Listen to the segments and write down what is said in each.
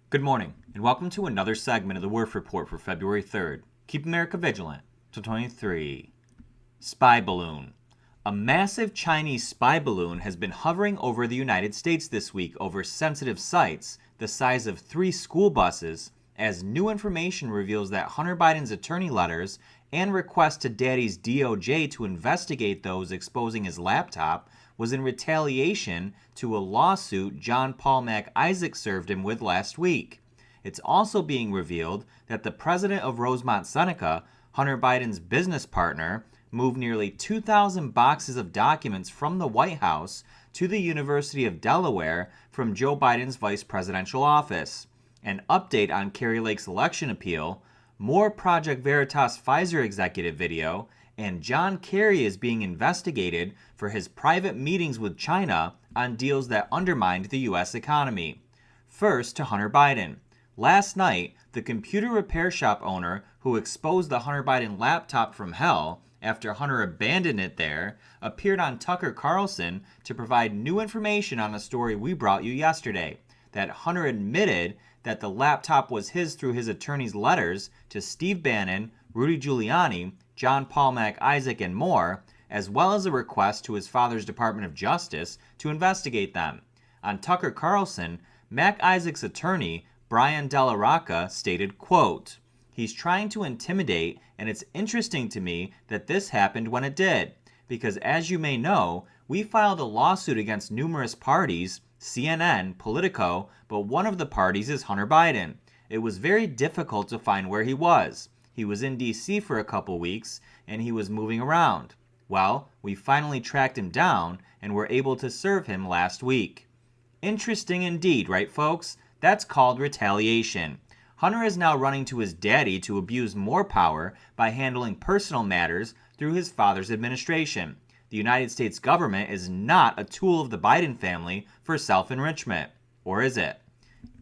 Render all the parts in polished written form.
Good morning, and welcome to another segment of the Werff Report for February 3rd. Keep America vigilant. Till 23. Spy balloon. A massive Chinese spy balloon has been hovering over the United States this week over sensitive sites the size of 3 school buses, as new information reveals that Hunter Biden's attorney letters and request to Daddy's DOJ to investigate those exposing his laptop was in retaliation to a lawsuit John Paul Mac Isaac served him with last week. It's also being revealed that the president of Rosemont Seneca, Hunter Biden's business partner, moved nearly 2,000 boxes of documents from the White House to the University of Delaware from Joe Biden's vice presidential office. An update on Kari Lake's election appeal, more Project Veritas Pfizer executive video, and John Kerry is being investigated for his private meetings with China on deals that undermined the U.S. economy. First, to Hunter Biden. Last night, the computer repair shop owner who exposed the Hunter Biden laptop from hell after Hunter abandoned it there appeared on Tucker Carlson to provide new information on a story we brought you yesterday, that Hunter admitted that the laptop was his through his attorney's letters to Steve Bannon, Rudy Giuliani, John Paul Mac Isaac, and more, as well as a request to his father's Department of Justice to investigate them. On Tucker Carlson, Mac Isaac's attorney, Brian Della Rocca, stated, quote, "He's trying to intimidate, and it's interesting to me that this happened when it did, because as you may know, we filed a lawsuit against numerous parties, CNN, Politico, but one of the parties is Hunter Biden. It was very difficult to find where he was. He was in D.C. for a couple weeks, and he was moving around. Well, we finally tracked him down, and were able to serve him last week." Interesting indeed, right, folks? That's called retaliation. Hunter is now running to his daddy to abuse more power by handling personal matters through his father's administration. The United States government is not a tool of the Biden family for self-enrichment. Or is it?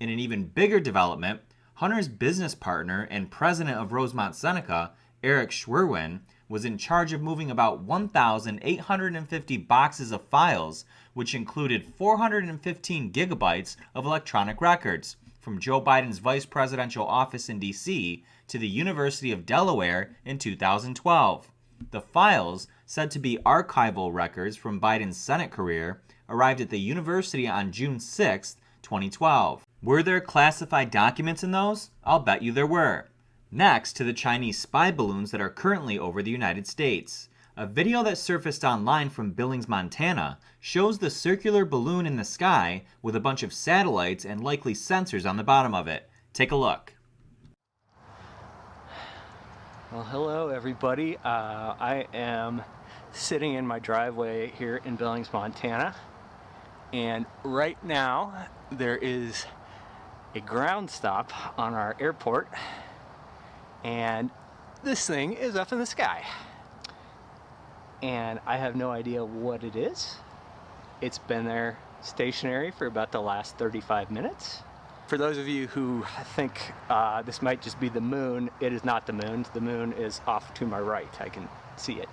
In an even bigger development, Hunter's business partner and president of Rosemont Seneca, Eric Schwerwin, was in charge of moving about 1,850 boxes of files, which included 415 gigabytes of electronic records, from Joe Biden's vice presidential office in D.C. to the University of Delaware in 2012. The files, said to be archival records from Biden's Senate career, arrived at the university on June 6, 2012. Were there classified documents in those? I'll bet you there were. Next, to the Chinese spy balloons that are currently over the United States. A video that surfaced online from Billings, Montana, shows the circular balloon in the sky with a bunch of satellites and likely sensors on the bottom of it. Take a look. Well, hello everybody. I am sitting in my driveway here in Billings, Montana, and right now there is a ground stop on our airport, and this thing is up in the sky, and I have no idea what it is. It's been there stationary for about the last 35 minutes. For those of you who think this might just be the moon, it is not the moon. The moon is off to my right. I can see it.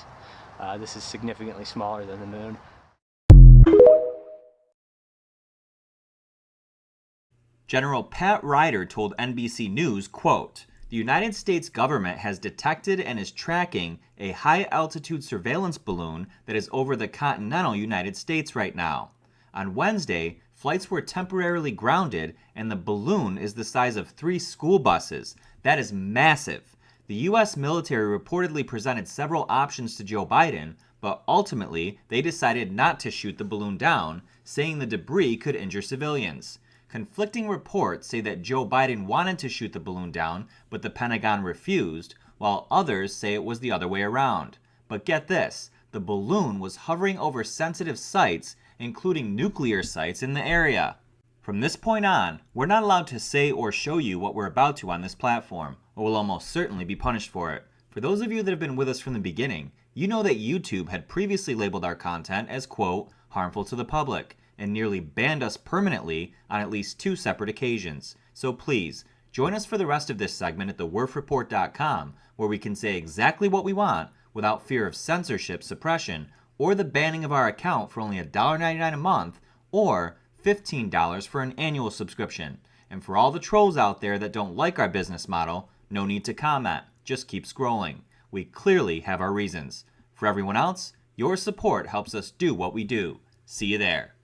This is significantly smaller than the moon. General Pat Ryder told NBC News, quote, "The United States government has detected and is tracking a high-altitude surveillance balloon that is over the continental United States right now. On Wednesday, flights were temporarily grounded, and the balloon is the size of 3 school buses. That is massive." The U.S. military reportedly presented several options to Joe Biden, but ultimately they decided not to shoot the balloon down, saying the debris could injure civilians. Conflicting reports say that Joe Biden wanted to shoot the balloon down, but the Pentagon refused, while others say it was the other way around. But get this, the balloon was hovering over sensitive sites, including nuclear sites in the area. From this point on, we're not allowed to say or show you what we're about to on this platform, or will almost certainly be punished for it. For those of you that have been with us from the beginning, you know that YouTube had previously labeled our content as, quote, harmful to the public, and nearly banned us permanently on at least 2 separate occasions. So please, join us for the rest of this segment at thewerffreport.com, where we can say exactly what we want without fear of censorship, suppression, or the banning of our account for only $1.99 a month, or $15 for an annual subscription. And for all the trolls out there that don't like our business model, no need to comment. Just keep scrolling. We clearly have our reasons. For everyone else, your support helps us do what we do. See you there.